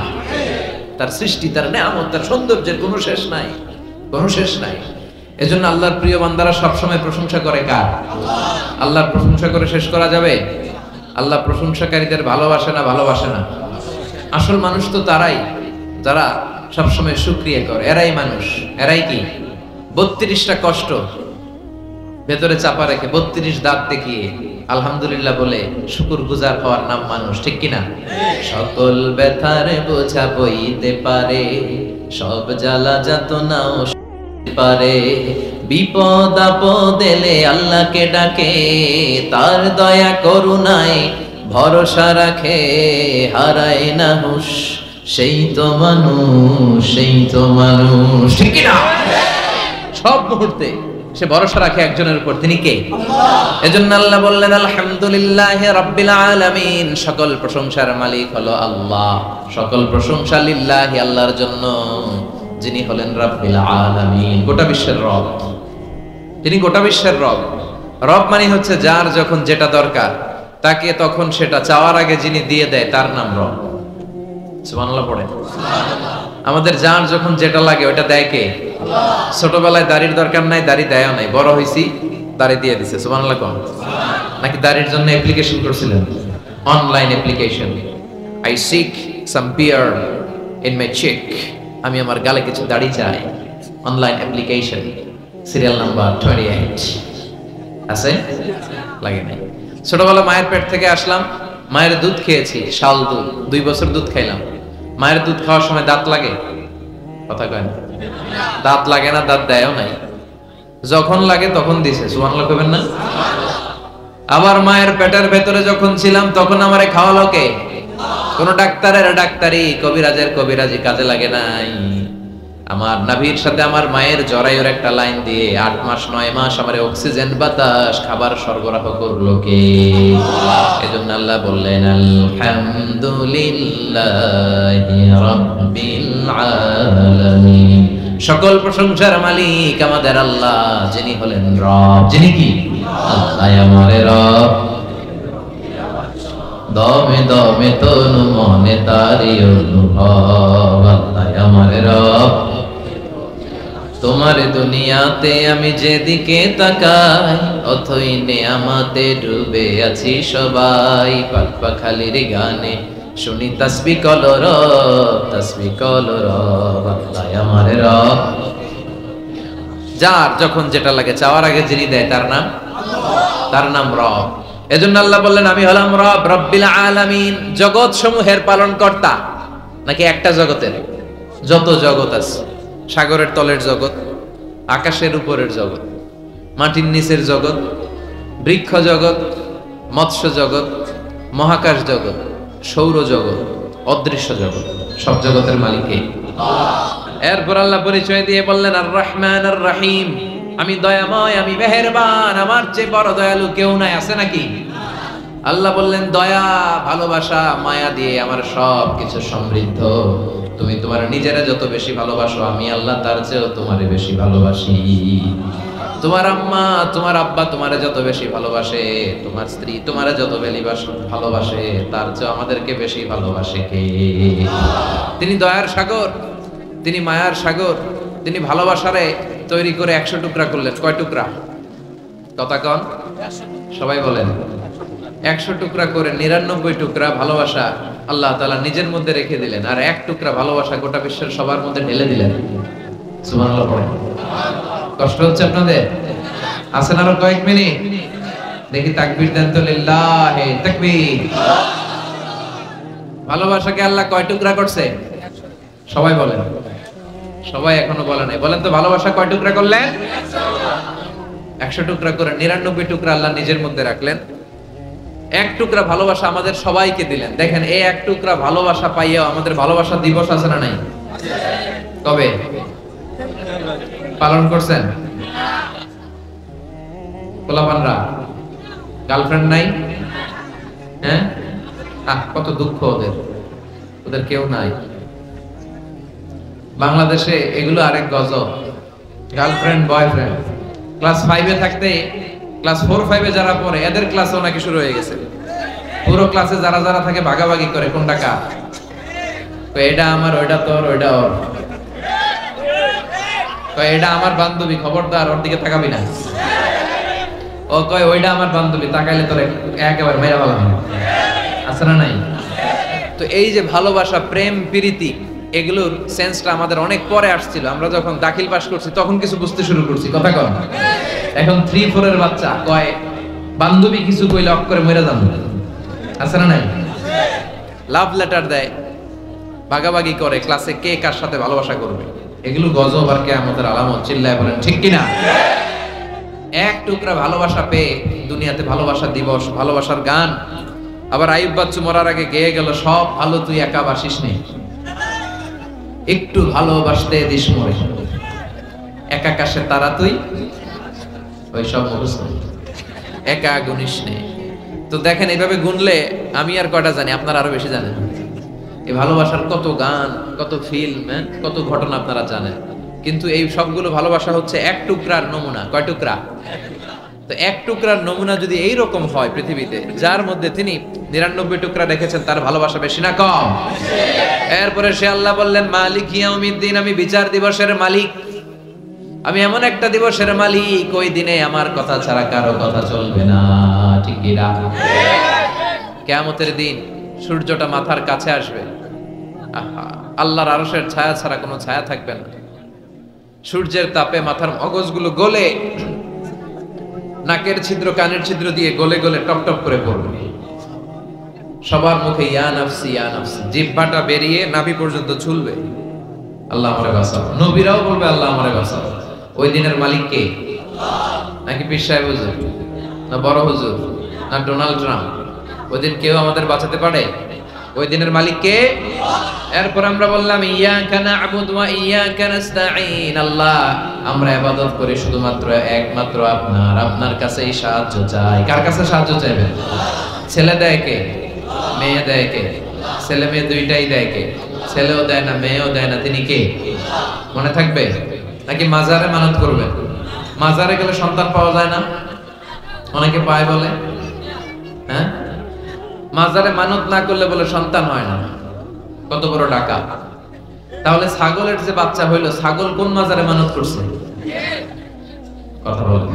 তার সৃষ্টি, তার নেয়ামত, তার সৌন্দর্যের কোনো শেষ নাই, কোনো শেষ নাই। এজন্য আল্লাহর প্রিয় বান্দারা সবসময় প্রশংসা করে কার? আল্লাহর প্রশংসা করে শেষ করা যাবে? আল্লাহ প্রশংসাকারীদের ভালোবাসে না? ভালোবাসে না? আসল মানুষ তো তারাই যারা সবসময় শুকরিয়া করে। এরাই মানুষ। এরাই কি 32টা কষ্ট ভেতরে চাপা রেখে 32 দাঁত দেখিয়ে আলহামদুলিল্লাহ বলে শুকরগুজার হওয়ার নাম মানুষ। ঠিক কিনা? সকল ব্যথার বোঝা বইতে পারে, সব জ্বালা যাতনাও পারে বিপদ আপদ এলে আল্লাহকে ডাকে, তার দয়া করুণায় ভরসা রাখে, হারায় না হুঁশ সেই তো মানুষ, সেই তো মানুষ। ঠিক কি না? সব মুহূর্তে সে ভরসা রাখে একজনের উপর, তিনি কে? এজন্য আল্লাহ বললেন আলহামদুলিল্লাহি রাব্বিল আলামিন, সকল প্রশংসার মালিক হলো আল্লাহ। সকল প্রশংসা লিল্লাহি, আল্লাহর জন্য, যিনি হলেন রাব্বিল আলামিন, গোটা বিশ্বের রব। তিনি গোটা বিশ্বের রব। রব মানে হচ্ছে যার যখন যেটা দরকার তাকে তখন সেটা চাওয়ার আগে যিনি দিয়ে দেয়, তার নাম রব। সুবহানাল্লাহ পড়ে। আমাদের যার যখন যেটা লাগে ওটা দেয় কে? ছোটবেলায় দাড়ির দরকার নাই, দাড়ি দেয়ও নাই, বড় হইছি দাড়ি দিয়ে দিছে। সুবহানাল্লাহ কোন? নাকি দাড়ির জন্য অ্যাপ্লিকেশন করছিলেন? Online application, I seek some beard in my cheek, আমি আমার গালে কিছু দাড়ি চাই। অনলাইন অ্যাপ্লিকেশন, সিরিয়াল নাম্বার 28 আছে? লাগে নাই। ছোটবেলা মায়ের পেট থেকে আসলাম, মায়ের দুধ খেয়েছি, শাল দুধ, 2 বছর দুধ খাইলাম। মায়ের দুধ খাওয়ার সময় দাঁত লাগে? কথা কয় না, দাঁত লাগে না, দাঁত দেয়ও নাই। যখন লাগে তখন দিছে। সুবহানাল্লাহ কইবেন না? আবার মায়ের পেটের ভেতরে যখন ছিলাম তখন আমারে খাওয়ালো কে? কোন ডাক্তারের ডাক্তারি, কবিরাজের কবিরাজি কাজে লাগে নাই। আমার নাভির সাথে আমার মায়ের জরায়ুর একটা লাইন দিয়ে 8 মাস 9 মাস আমারে অক্সিজেন বাতাস খাবার সরবরাহ করলো কে? এজন্য আল্লাহ বললেন আলহামদুলিল্লাহি রাব্বিল আলামিন, সকল প্রশংসার মালিক আমাদের আল্লাহ, যিনি হলেন রব। যিনি কি? আল্লাহ আমার রব, দমে দমে তনু মনে তারি অনুভব। আল্লাহ আমার রব, তোমার দুনিয়াতে আমি যেদিকে তাকাই অথই নেয়ামতে ডুবে আছি সবাই। পাক পাখালির গানে শুনি তাসবিহ কলরব, তাসবিহ কলরব। আল্লাহ আমার রব, যার যখন যেটা লাগে চাওয়ার আগে যিনি দেয় তার নাম আল্লাহ, তার নাম রব। এজন্য আল্লাহ বললেন আমি হলাম রব, রব্বিল আলামিন, জগৎ সমূহের পালন কর্তা। নাকি একটা জগতের? যত জগৎ আছে, সাগরের তলের জগৎ, আকাশের উপরের জগৎ, মাটির নিচের জগৎ, বৃক্ষ জগৎ, মৎস্য জগৎ, মহাকাশ জগৎ, সৌর জগৎ, অদৃশ্য জগৎ, সব জগতের মালিক কে? আল্লাহ। এরপর আল্লাহ পরিচয় দিয়ে বললেন আর রহমান আর রহিম, আমি দয়াময়, আমি মেহেরবান, আমার চেয়ে বড় দয়ালু কেউ নাই। আছে নাকি? আল্লাহ বললেন দয়া, ভালোবাসা, মায়া দিয়ে আমার সব কিছু সমৃদ্ধ। তুমি তোমার নিজেরা যত বেশি ভালোবাসো, আমি আল্লাহ তার চেয়েও তোমারে বেশি ভালোবাসি। তোমার আম্মা তোমার আব্বা তোমারে যত বেশি ভালোবাসে, তোমার স্ত্রী তোমারে যত ভালোবাসে, তার চেয়ে আমাদেরকে বেশি ভালোবাসে কে? তিনি দয়ার সাগর, তিনি মায়ার সাগর, তিনি ভালোবাসারে তৈরি করে 100 টুকরা করলেন। কয় টুকরা? কথা কন, সবাই বলেন। 100 টুকরা করে 99 টুকরা ভালোবাসা আল্লাহ তাআলা নিজের মধ্যে রেখে দিলেন, আর 1 টুকরা ভালোবাসা গোটা বিশ্বের সবার মধ্যে ঢেলে দিলেন। সুবহানাল্লাহ পড়েন। কষ্ট হচ্ছে আপনাদের? আছেন আরো কয়েক মিনিট? দেখি তাকবীর দেন তো, লিল্লাহি তাকবীর। ভালোবাসাকে আল্লাহ কয় টুকরা করছে? সবাই বলেন। সবাই এখনো বলে নাই। বলেন তো, ভালোবাসা কয় টুকরা করলেন? 100 টুকরা করে 99 টুকরা আল্লাহ নিজের মধ্যে রাখলেন। 1 টুকরা ভালোবাসা আমাদের সবাইকে দিলেন। দেখেন, এই 1 টুকরা ভালোবাসা পাইয়াও আমাদের ভালোবাসা দিবস আছে না নাই? কবে পালন করছেন? পোলাপানরা গার্লফ্রেন্ড নাই? হ্যাঁ, কত দুঃখ ওদের, ওদের কেউ নাই। বাংলাদেশে এগুলো আরেক গজব, গার্লফ্রেন্ড বয়ফ্রেন্ড। ক্লাস 5-এ থাকতে ক্লাস 4-5-এ যারা পড়ে এদের ক্লাসেও নাকি শুরু হয়ে গেছে। পুরো ক্লাসে যারা যারা থাকে ভাগাভাগি করে কোনটা কার। এটা আমার, ওইটা তোর, ওইটা ওর। এটা আমার বান্ধবী, খবরদার ওর দিকে তাকাবি না। ও কয় ওইটা আমার বান্ধবী, তাকাইলে তোর একেবারে মেরা ভালো আছে না নাই? তো এই যে ভালোবাসা, প্রেম, প্রীতি, এগুলোর সেন্সটা আমাদের অনেক পরে আসছিল। আমরা যখন দাখিল পাস করছি তখন কিছু বুঝতে শুরু করছি। কথা কন। এখন 3-4 এর বাচ্চা কয় বান্ধবী কিছু কইলে অক করে মরে যান। আছে না নাই? লাভ লেটার দেয়, ভাগাভাগি করে ক্লাসে কে কার সাথে ভালোবাসা করবে। এগুলো গজব আর কিয়ামতের আলামত। চিল্লায় বলেন ঠিক কিনা? এক টুকরা ভালোবাসা পেয়ে দুনিয়াতে ভালোবাসা দিবস, ভালোবাসার গান। আবার আইয়ুব বাচ্চু মরার আগে গেয়ে গেল, সব ভালো তুই একা বাসিস নে, একটু ভালোবাসতে দিস মরে, একা কাশে তারা তুই ওই সব মুখস্থ, একা গুনিস নে। তো দেখেন এইভাবে গুনলে আমি আর কয়টা জানি, আপনারা আরো বেশি জানেন। এই ভালোবাসার কত গান, কত ফিল্ম, কত ঘটনা আপনারা জানেন। কিন্তু এই সবগুলো ভালোবাসা হচ্ছে এক টুকরার নমুনা। কয় টুকরা? তো এক টুকরার নমুনা যদি এইরকম হয় পৃথিবীতে, যার মধ্যে তিনি 99 টুকরা রেখেছেন, তার ভালোবাসা বেশি না কম? এরপরে সে আল্লাহ বললেন, মালিক ইয়াউমিদ্দিন, আমি বিচার দিবসের মালিক, আমি এমন একটা দিবসের মালিক, ওই দিনে আমার কথা ছাড়া কারো কথা চলবে না। ঠিক কি না? কিয়ামতের দিন সূর্যটা মাথার কাছে আসবে, আল্লাহর আরশের ছায়া ছাড়া কোনো ছায়া থাকবে না। সূর্যের তাপে মাথার মগজগুলো গলে, নাকের ছিদ্র কানের ছিদ্র দিয়ে গলে গলে টপ টপ করে পড়বে। সবার মুখে ইয়া নাফসি ইয়া নাফসি, জিহ্বাটা বেরিয়ে নাভি পর্যন্ত ঝুলবে। আল্লাহ আমারে বাঁচাও। নবীরাও বলবে আল্লাহ আমারে বাঁচাও। ওই দিনের মালিক কে? নাকি পীর সাহেব হুজুর, না বড় হুজুর, না ডোনাল্ড ট্রাম্প? ওই দিন কেউ আমাদের বাঁচাতে পারে? ওই দিনের মালিক কে? এরপর আমরা বললাম ইয়াকা না'বুদু ওয়া ইয়াকা নাস্তাঈন, আল্লাহ আমরা ইবাদত করি শুধুমাত্র একমাত্র আপনার, আপনার কাছেই সাহায্য চাই। কার কাছে সাহায্য চাইবেন? ছেলে দেয় কে? মেয়ে দেয় কে? ছেলে মেয়ে দুইটাই দেয় কে? ছেলেও দেয় না মেয়েও দেয় না, তিনি কে? মনে থাকবে? নাকি মাজারে মানত করবেন? মাজারে গেলে সন্তান পাওয়া যায় না? অনেকে পায় বলে, হ্যাঁ? মাজারে মানত না করলে বলে সন্তান হয় না। কত বড় টাকা! তাহলে ছাগলের যে বাচ্চা হইলো, ছাগল কোন মাজারে মানত করছে? কথা বলেন।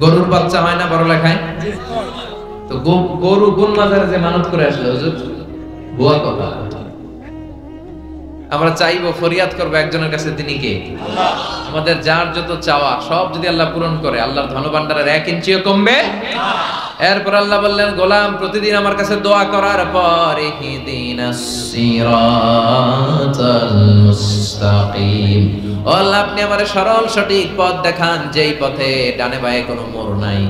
গরুর বাচ্চা হয় না বড় লেখায়? তো গরু কোন মাজারে যে মানত করে আসলো হুজুর? ভুয়া কথা। আমরা চাইবো, ফরিয়াদ করবো একজনের কাছে, তিনি কে? আমাদের যার যত চাওয়া সব যদি আল্লাহ পূরণ করে, আল্লাহর ধনভাণ্ডারের 1 ইঞ্চিও কমবে। এরপর আল্লাহ বললেন, গোলাম প্রতিদিন আমার কাছে দোয়া করার পর ইহদিনাস সিরাতাল মুস্তাকিম, ও আল্লাহ আপনি আমারে সরল সঠিক পথ দেখান, যেই পথে ডানে বায়ে কোনো মোড় নাই।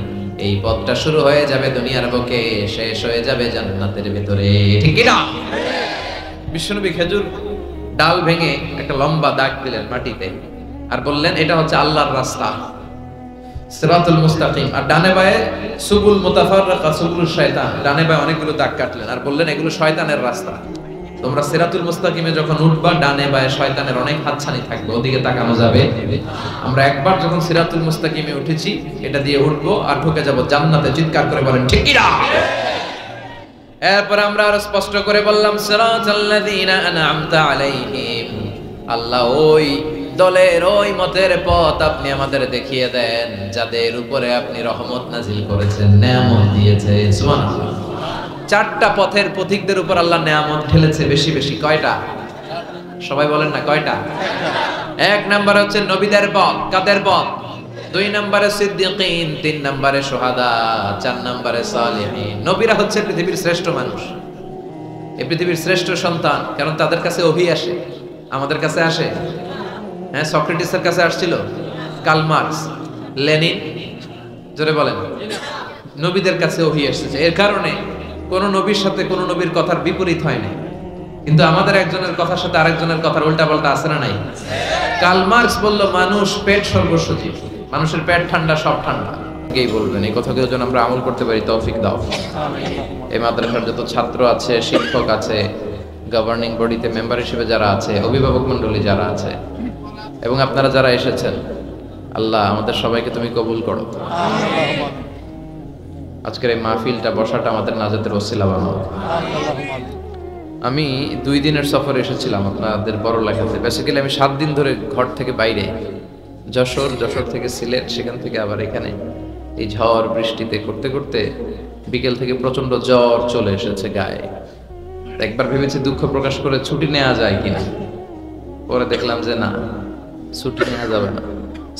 এই পথটা শুরু হয়ে যাবে দুনিয়ার বুকে, শেষ হয়ে যাবে জান্নাতের ভিতরে। ঠিক কি না? বিশ্বনবী খেজুর ডাল ভেঙে একটা লম্বা দাগ দিলেন মাটিতে, আর বললেন এটা হচ্ছে আল্লাহর রাস্তা, সিরাতুল মুস্তাকিম। আর ডানে বায়ে সুবুল মুতাফাররাকা, সুবুল শয়তান, ডানে বায়ে অনেকগুলো দাগ কাটলেন আর বললেন এগুলো শয়তানের রাস্তা। তোমরা সিরাতুল মুস্তাকিমে যখন উঠবা, ডানে বায়ে শয়তানের অনেক হাতছানি থাকবে, ওদিকে তাকানো যাবে। আমরা একবার যখন সিরাতুল মুস্তাকিমে উঠেছি, এটা দিয়ে উঠবো আর ঢুকে যাব জান্নাতে। চিৎকার করে বলেন ঠিক কি না? এরপর আমরা আরো স্পষ্ট করে বললাম, সিরাতাল্লাযীনা আন'আমতা আলাইহিম, আল্লাহ ওই দলের ওই মতের পথ আপনি আমাদের দেখিয়ে দেন যাদের উপরে আপনি রহমত নাজিল করেছেন, নেয়ামত দিয়েছে। সুবহানাল্লাহ। 4টা পথের পথিকদের উপর আল্লাহ নেয়ামত ঢেলেছে বেশি বেশি। কয়টা? সবাই বলেন না কয়টা? 1 নাম্বার হচ্ছে নবীদের পথ। কাদের পথ? 2 নম্বরে সিদ্দিকিন, 3 নম্বরে শুহাদা, 4 নম্বরে সালিহিন। নবীরা হচ্ছে পৃথিবীর শ্রেষ্ঠ মানুষ, এই পৃথিবীর শ্রেষ্ঠ সন্তান, কারণ তাদের কাছে ওহী আসে। আমাদের কাছে আসে? হ্যাঁ, সক্রেটিসের কাছে আসছিল, কার্ল মার্কস, লেনিন, জোরে বলেন। নবীদের কাছে ওহী এসেছে। এর কারণে কোন নবীর সাথে কোন নবীর কথার বিপরীত হয় না। কিন্তু আমাদের একজনের কথার সাথে আরেকজনের কথার উল্টা পাল্টা আছে না নাই? কার্ল মার্কস বলল, মানুষ পেট সর্বস্ব জীব, মানুষের পেট ঠান্ডা সব ঠান্ডা। কেই বলবেন এই কথাগুলো যেন আমরা আমল করতে পারি, তৌফিক দাও। এই মাদ্রাসার যত ছাত্র আছে, শিক্ষক আছে, গভর্নিং বডিতে মেম্বার হিসেবে যারা আছে, অভিভাবক মণ্ডলী যারা আছে, এবং আপনারা যারা এসেছেন, আল্লাহ আমাদের সবাইকে তুমি কবুল করো। আজকের এই মাহফিলটা, বসাটা আমাদের নাজাতের ওসিলা বানাও। আমি 2 দিনের সফরে এসেছিলাম আপনাদের বড়লেখাতে। বেসিক্যালি আমি 7 দিন ধরে ঘর থেকে বাইরে, যশোর থেকে সিলেট, সেখান থেকে আবার এখানে। এই ঝড় বৃষ্টিতে করতে করতে বিকেল থেকে প্রচন্ড জ্বর চলে এসেছে গায়ে। একবার ভেবেছি দুঃখ প্রকাশ করে ছুটি নেওয়া যায় কিনা, পরে দেখলাম যে না, ছুটি নেওয়া যাবে না,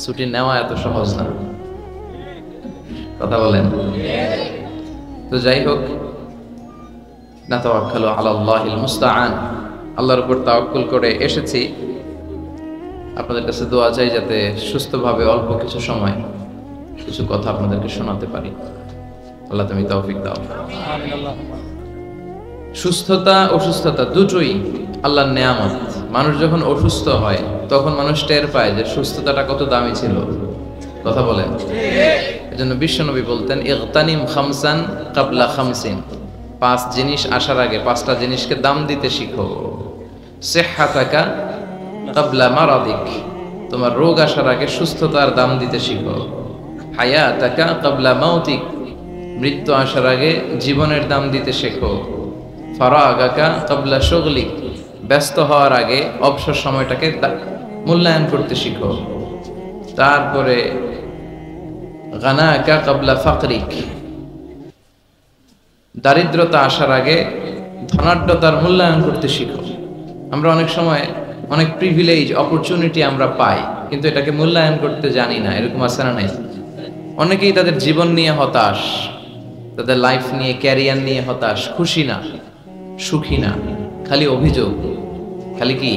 ছুটি নেওয়া এত সহজ না। কথা বলেন? তো যাই হোক, নাতাওয়াক্কালু আলাল্লাহিল মুস্তাআন, আল্লাহর উপর তাওয়াক্কুল করে এসেছি। আপনাদের কাছে দোয়া চাই যাতে সুস্থভাবে অল্প কিছু সময় কিছু কথা আপনাদেরকে শোনাতে পারি। আল্লাহ তুমি তৌফিক দাও। সুস্থতা অসুস্থতা দুটোই আল্লাহর নেয়ামত। মানুষ যখন অসুস্থ হয় তখন মানুষ টের পায় যে সুস্থতাটা কত দামি ছিল। কথা বলেন। এজন্য বিশ্বনবী বলতেন ইগতানিম খামসান কাবলা খামসিন, 5 জিনিস আসার আগে 5টা জিনিসকে দাম দিতে শিখো। সিহহাতাকা কাবলা মারাদিক, তোমার রোগ আসার আগে সুস্থতার দাম দিতে শিখো। হায়াতাকা কাবলা মাউতিক, মৃত্যু আসার আগে জীবনের দাম দিতে শেখো। ফারাগাকা কাবলা শুগলিক, ব্যস্ত হওয়ার আগে অবসর সময়টাকে মূল্যায়ন করতে শিখো। তারপরে গানাকা কাবলা ফাকরিক, দারিদ্রতা আসার আগে ধনাঢ্যতার মূল্যায়ন করতে শিখো। আমরা অনেক সময় অনেক প্রিভিলেজ অপরচুনিটি আমরা পাই, কিন্তু এটাকে মূল্যায়ন করতে জানি না। এরকম আছে না নাই? অনেকেই তাদের জীবন নিয়ে হতাশ, তাদের লাইফ নিয়ে, ক্যারিয়ার নিয়ে হতাশ, খুশি না, সুখী না, খালি অভিযোগ। খালি কি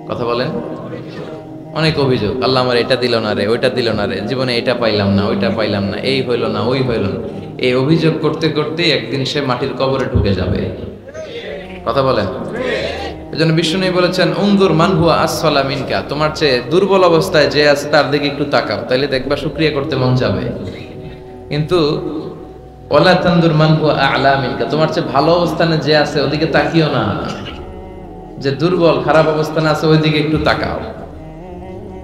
কথা বলেন? অনেক অভিযোগ। আল্লাহ আমার এটা দিল না রে, ওইটা দিল না রে, জীবনে এটা পাইলাম না, ওইটা পাইলাম না, এই হইল না, ওই হইল না। এই অভিযোগ করতে করতে একদিন সে মাটির কবরে ঢুকে যাবে। কথা বলেন। এজন্য বিষ্ণু বলেছেন উনজুর মান হুয়া আসফালা মিনকা, তোমার চেয়ে দুর্বল অবস্থায় যে আছে তার দিকে একটু তাকাও, তাইলে দেখবা শুকরিয়া করতে মন যাবে। কিন্তু ওয়ালা তানজুর মান হুয়া আ'লা মিনকা, তোমার চেয়ে ভালো অবস্থানে যে আছে ওদিকে তাকিও না। যে দুর্বল খারাপ অবস্থানে আছে ওইদিকে একটু তাকাও।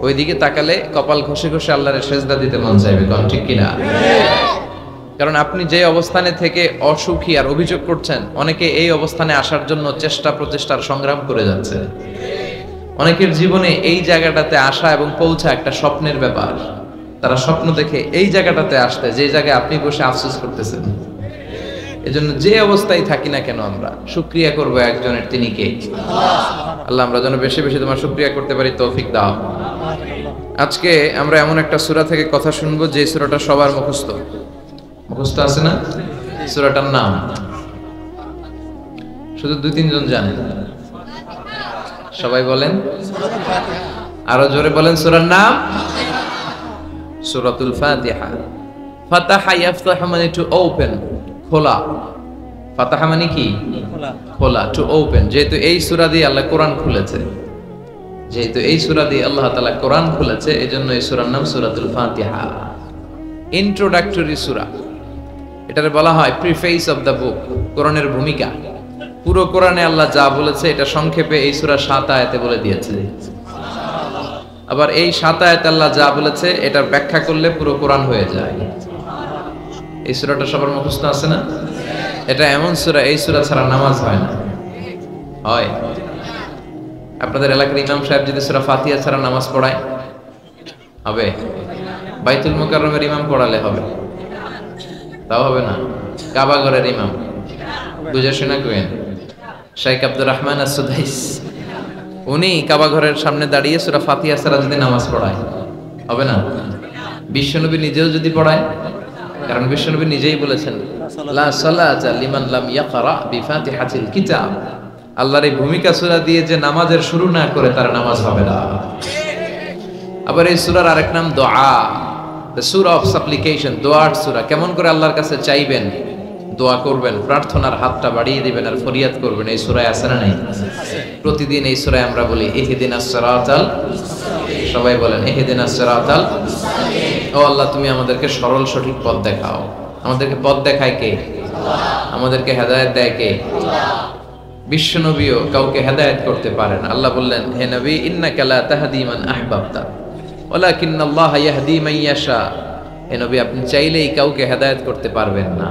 ওইদিকে তাকালে কপাল ঘষে ঘষে আল্লাহর সেজদা দিতে মন চাইবে। কোন ঠিক কিনা? কারণ আপনি যে অবস্থানে থেকে অসুখী আর অভিযোগ করছেন, অনেকে এই অবস্থানে আসার জন্য চেষ্টা প্রচেষ্টার সংগ্রাম করে যাচ্ছে। অনেকের জীবনে এই জায়গাটাতে আসা এবং পৌঁছা একটা স্বপ্নের ব্যাপার। তারা স্বপ্ন দেখে এই জায়গাটাতে আসতে, যে জায়গায় আপনি বসে আফসোস করতেছেন। এজন্য যে অবস্থায় থাকি না কেন আমরা শুকরিয়া করবো একজনের, তিনি কে? আল্লাহ। আমরা যেন বেশি বেশি তোমার শুকরিয়া করতে পারি, তৌফিক দাও। আজকে আমরা এমন একটা সূরা থেকে কথা শুনবো যে সূরাটা সবার মুখস্থ। মুখস্থ আছে না? সূরাটার নাম শুধু 2-3 জন জানেন। সবাই বলেন, আরো জোরে বলেন। সূরার নাম সূরাতুল ফাতিহা। ফাতাহা ইয়াফতাহু মানে টু ওপেন, খোলা। ফাতাহা মানে কি? খোলা, টু ওপেন। যেহেতু এই সূরা দিয়ে আল্লাহ কোরআন খুলেছে, যেহেতু এই সূরা দিয়ে আল্লাহ তাআলা কোরআন খুলেছে, এজন্য এই সূরার নাম সূরাতুল ফাতিহা। ইন্ট্রোডাক্টরি সূরা, এটারে বলা হয় প্রিফেস অফ দ্য বুক, কোরআনের ভূমিকা। পুরো কোরআনে আল্লাহ যা বলেছে এটা সংক্ষেপে এই সূরা 7 আয়াতে বলে দিয়েছে। আবার এই 7 আয়াতে আল্লাহ যা বলেছে এটার ব্যাখ্যা করলে পুরো কোরআন হয়ে যায়। এই সূরাটা সবার মুখস্থ আছে না? এটা এমন সূরা, এই সূরা ছাড়া নামাজ হয় না। হয়? আপনাদের এলাকার ইমাম সাহেব যদি সূরা ফাতিহা ছাড়া নামাজ পড়ায় হবে? বাইতুল মুকাররমের ইমাম পড়ালে হবে? তাও হবে না। কাবা ঘরের ইমাম বুঝে শোনা কেন? শেখ আব্দুর রহমান আস-সুদাইস, উনি কাবা ঘরের সামনে দাঁড়িয়ে সূরা ফাতিহা ছাড়া যদি নামাজ পড়ায় হবে না? বিশ্বনবী নিজেও যদি পড়ায়, কারণ বিশ্বনবী নিজেই বলেছেন লা সালাতা লিমান লাম ইয়াকরা বিফাতিহাতিল কিতাব, আল্লাহর এই ভূমিকা সূরা দিয়ে যে নামাজের শুরু না করে তার নামাজ হবে না। আবার এই সূরার আরেক নাম দোয়া, দ্য সূরা অফ সাপ্লিকেশন, দোয়ার সূরা। কেমন করে আল্লাহর কাছে চাইবেন, দোয়া করবেন, প্রার্থনার হাতটা বাড়িয়ে দিবেন আর ফরিয়াদ করবেন। এই সূরায় আছে না নাই? প্রতিদিন এই সূরায় আমরা বলি ইহদিনাস সিরাতাল, সবাই বলেন ইহদিনাস সিরাতাল। ও আল্লাহ, তুমি আমাদেরকে সরল সঠিক পথ দেখাও। আমাদেরকে পথ দেখায় কে? আমাদেরকে হেদায়েত দেয় কে? বিশ্বনবীও কাউকে হেদায়েত করতে পারেন। আল্লাহ বললেন, হে নবী, ইন্নাকা লা তাহদি মান আহবাবতা ওয়ালাকিন্নাল্লাহা ইয়াহদি মান ইয়াশা। হে নবী, আপনি চাইলেই কাউকে হেদায়েত করতে পারবেন না,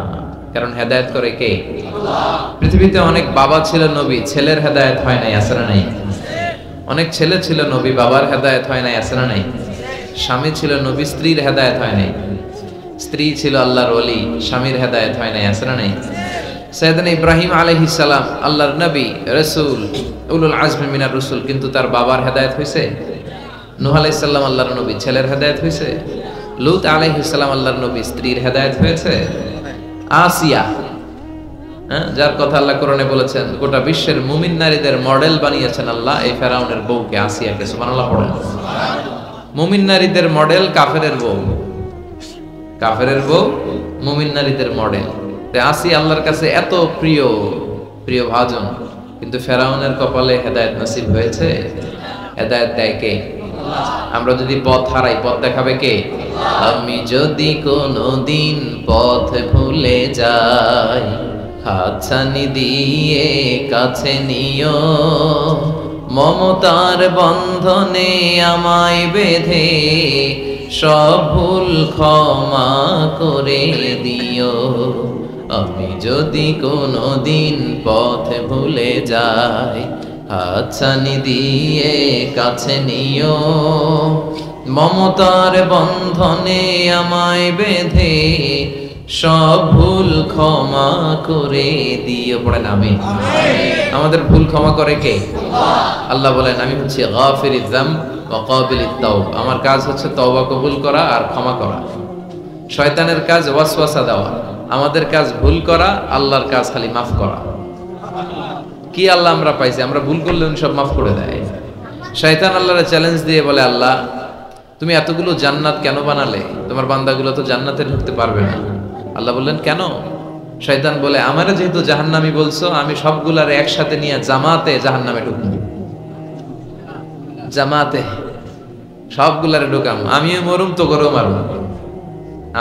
কারণ হেদায়েত করে কে? আল্লাহ। পৃথিবীতে অনেক বাবা ছিল নবী, ছেলের হেদায়েত হয় নাই, আছে না নাই? অনেক ছেলে ছিল নবী, বাবার হেদায়েত হয় নাই, আছে না নাই? স্বামী ছিল নবী, স্ত্রীর হেদায়েত হয় নাই। স্ত্রী ছিল আল্লাহর ওলি, স্বামীর হেদায়েত হয় নাই, আছে না নাই? সাইয়েদনা ইব্রাহিম আলাইহিস সালাম আল্লাহর নবী, রাসূল, উলুল আজমি মিনার রাসূল, কিন্তু তার বাবার হেদায়েত হইছে? নূহ আলাইহিস সালাম আল্লাহর নবী, ছেলের হেদায়েত হইছে? লূত আলাইহিস সালাম আল্লাহর নবী, স্ত্রীর হেদায়েত হয়েছে? আসিয়া, হ্যাঁ, যার কথা আল্লাহ কোরআনে বলেছেন গোটা বিশ্বের মুমিন নারীদের মডেল বানিয়েছেন আল্লাহ এই ফেরাউনের বউকে আসিয়াকে। সুবহানাল্লাহ পড়েন। মুমিন নারীদের মডেল কাফেরের বউ, কাফেরের বউ মুমিন নারীদের মডেল। আসিয়া আল্লাহর কাছে এত প্রিয়, প্রিয় ভাজন, কিন্তু ফেরাউনের কপালে হেদায়েত নসিব হয়েছে? হেদায়েত দেয় কে? আমরা যদি পথ হারাই, পথ দেখাবে কে? আমি যদি কোনো দিন পথ ভুলে যাই, হাতছানি দিয়ে কাছে নিও, মমতার বন্ধনে আমায় বেঁধে সব ভুল ক্ষমা করে দিও। আমি যদি কোনো দিন পথ ভুলে যাই, হাতছানি দিয়ে কাছে নিও, মমতার বন্ধনে আমায় বেঁধে সব ভুল ক্ষমা করে দিও। পড়েন আমিন। আমাদের ভুল ক্ষমা করে কে? আল্লাহ বলেন আমি হচ্ছি গাফিরিয যামব ওয়া কাবিলিত তাওব। আমার কাজ হচ্ছে তওবা কবুল করা আর ক্ষমা করা। শয়তানের কাজ ওয়াসওয়াসা দেওয়া, আমাদের কাজ ভুল করা, আল্লাহর কাজ খালি মাফ করা। কি আল্লাহ আমরা পাইছি, আমরা ভুল করলে উনি সব মাফ করে দেয়। শয়তান আল্লাহরে চ্যালেঞ্জ দিয়ে বলে, আল্লাহ তুমি এতগুলো জান্নাত কেন বানালে? তোমার বান্দাগুলো তো জান্নাতে ঢুকতে পারবে না। আল্লাহ বললেন কেন? শয়তান বলে, আমারে যেহেতু জাহান্নামী বলছো, আমি সবগুলার একসাথে নিয়ে জামাতে জাহান্নামে ঢুকবো। জামাতে সবগুলারে ঢুকাম, আমিও মরুম তো গরো মারুম,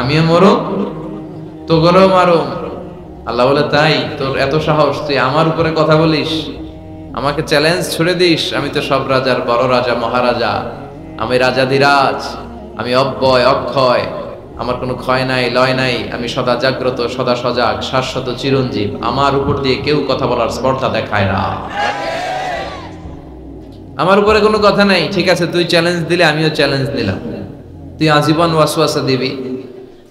আমিও মরুম তো গরো মারুম। আল্লাহ বলে, তাই তোর এত সাহস, তুই আমার উপরে কথা বলিস, আমাকে চ্যালেঞ্জ ছুড়ে দিস? আমি তো সব রাজার বড় রাজা, মহারাজা, আমি রাজাধিরাজ, আমি অব্যয় অক্ষয়, আমার কোনো ক্ষয় নাই লয় নাই, আমি সদা জাগ্রত সদা সজাগ শাশ্বত চিরঞ্জীব, আমার উপর দিয়ে কেউ কথা বলার স্পর্ধা দেখায় না, আমার উপরে কোনো কথা নাই। ঠিক আছে, তুই চ্যালেঞ্জ দিলে আমিও চ্যালেঞ্জ দিলাম। তুই আজীবন ওয়াসওয়াসা দিবি,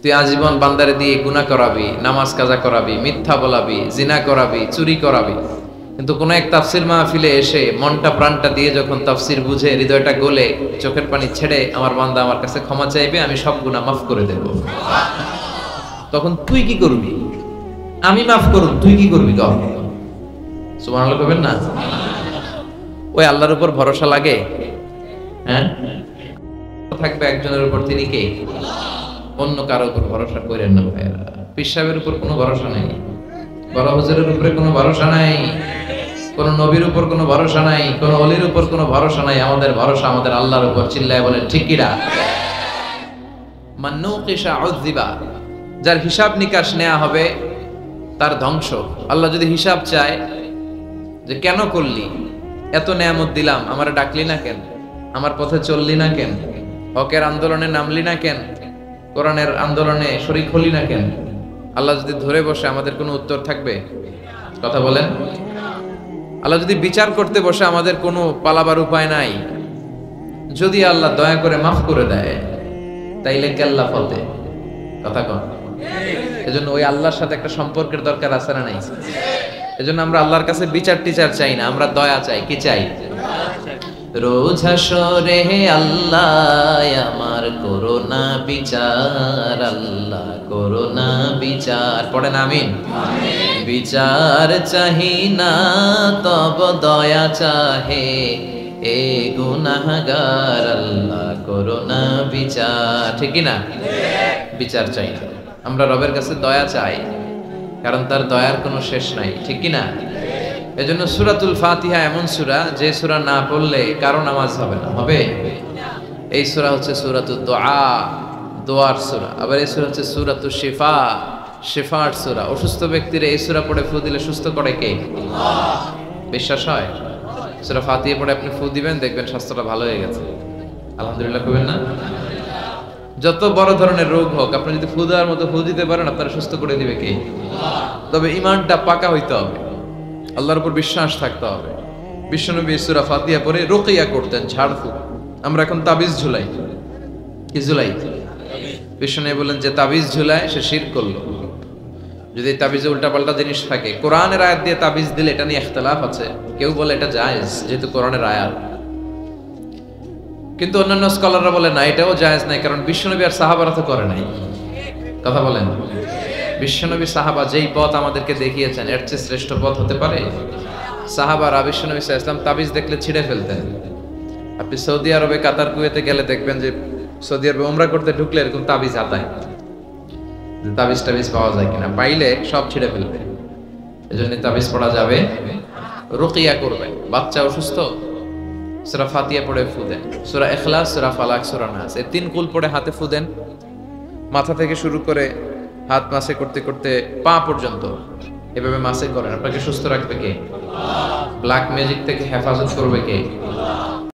তুই আজীবন বান্দারে দিয়ে গুনাহ করাবি, নামাজ কাজা করাবি, মিথ্যা বলাবি, জিনা করাবি, চুরি করাবি, কিন্তু কোন এক তাফসির মাহফিলে এসে মনটা প্রাণটা দিয়ে যখন তাফসির বুঝে, হৃদয়টা গলে, চোখের পানি ছেড়ে আমার বান্দা আমার কাছে ক্ষমা চাইবে, আমি সব গুনাহ মাফ করে দেব, তখন তুই কি করবি? আমি মাফ করুন, তুই কি করবি? কর। সুবহানাল্লাহ কইবেন না? ওই আল্লাহর উপর ভরসা লাগে? হ্যাঁ, থাকবে একজনের উপর, তিনি কে? অন্য কারো উপর ভরসা করেন না ভাইরা। পীর সাহেবের উপর কোনো ভরসা নাই, বড় হুজুরের উপরে কোনো ভরসা নাই, কোন নবীর উপর কোনো ভরসা নাই, কোন ওলির উপর কোনো ভরসা নাই। আমাদের ভরসা আমাদের আল্লাহর উপর। চিল্লায় বলেন ঠিক কি না? মান নুকিশা উযিবা, যার হিসাব নিকাশ নেওয়া হবে তার ধ্বংস। আল্লাহ যদি হিসাব চায় যে কেন করলি, এত নেয়ামত দিলাম, আমারে ডাকলি না কেন, আমার পথে চললি না কেন, হকের আন্দোলনে নামলি না কেন, কোরআনের আন্দোলনে শরীক হলি না কেন, আল্লাহ যদি ধরে বসে আমাদের কোনো উত্তর থাকবে? কথা বলেন। আল্লাহ যদি বিচার করতে বসে আমাদের কোনো পালাবার উপায় নাই। যদি আল্লাহ দয়া করে মাফ করে দেয়, তাইলে কেল্লা ফতে। কথা কন। এজন্য ওই আল্লাহর সাথে একটা সম্পর্কের দরকার আছে না নাই? এজন্য আমরা আল্লাহর কাছে বিচার টিচার চাই না, আমরা দয়া চাই। কি চাই? রোজ হাসরে আল্লাহ আমার করোনা বিচার, আল্লাহ করোনা বিচার। পড়েন আমিন। বিচার চাহি না তব দয়া চাহে, এ গুনাহগার, আল্লাহ করোনা বিচার। ঠিক না? বিচার চাই না, আমরা রবের কাছে দয়া চাই, কারণ তার দয়ার কোনো শেষ নাই। ঠিক কি না? এজন্য সূরাতুল ফাতিহা এমন সূরা, যে সূরা না পড়লে কারো নামাজ হবে না। হবে? এই সূরা হচ্ছে সূরাতুদ দুআ, দোয়ার সূরা। আবার এই সূরা হচ্ছে সূরাতুশ শিফা, শিফার সূরা। অসুস্থ ব্যক্তির এই সূরা পড়ে ফু দিলে সুস্থ করে কে? আল্লাহ। বিশ্বাস হয়? সূরা ফাতিহা পড়ে আপনি ফু দিবেন, দেখবেন স্বাস্থ্যটা ভালো হয়ে গেছে। আলহামদুলিল্লাহ কইবেন না? যত বড় ধরনের রোগ হোক, আপনি যদি ফু দেওয়ার মতো ফু দিতে পারেন, আপনারা সুস্থ করে দিবে কে? আল্লাহ। তবে ঈমানটা পাকা হইতে হবে, আল্লাহর উপর বিশ্বাস থাকতে হবে। বিশ্বনবী সূরা ফাতিহা পড়ে রুকিয়া করতেন, ঝাড়ফুঁক। আমরা এখন তাবিজ ঝুলাই। কি ঝুলাই? বিশ্বনবী বলেন যে তাবিজ ঝুলায় সে শিরক করলো। যদি তাবিজে উল্টাপাল্টা জিনিস থাকে, কোরআনের আয়াত দিয়ে তাবিজ দিলে এটা নিয়ে ইখতিলাফ আছে। কেউ বলে এটা জায়েজ, যেহেতু কোরআনের আয়াত, কিন্তু অন্যান্য স্কলাররা বলে না, এটাও জায়েজ নাই, কারণ বিশ্বনবী আর সাহাবারা তো করে নাই। কথা বলেন। বিশ্বনবী সাহাবা যেই পথ আমাদেরকে দেখিয়েছেন এর চেয়ে শ্রেষ্ঠ পথ হতে পারে? সাহাবারা বিশ্বনবী সাল্লাল্লাহু আলাইহি ওয়াসাল্লাম তাবিজ দেখলে ছিঁড়ে ফেলতেন। আপনি সৌদি আরবে, কাতার, কুয়েতে গেলে দেখবেন যে সৌদি আরবে উমরা করতে ঢুকলে এরকম তাবিজ হাতায়, তাবিজ টাবিজ পাওয়া যায় কিনা, পাইলে সব ছিঁড়ে ফেলবে। এজন্য তাবিজ পড়া যাবে। রুকিয়া করবেন। বাচ্চা অসুস্থ, সূরা ফাতিহা পড়ে ফু দেন, সূরা ইখলাস, সূরা ফালাক, সূরা নাস, এই তিন কুল পড়ে হাতে ফু দেন। মাথা থেকে শুরু করে হাত মাসে করতে করতে পা পর্যন্ত এভাবে মাসে করেন। আপনাকে সুস্থ রাখবে কে? ব্ল্যাক ম্যাজিক থেকে হেফাজত করবে কে?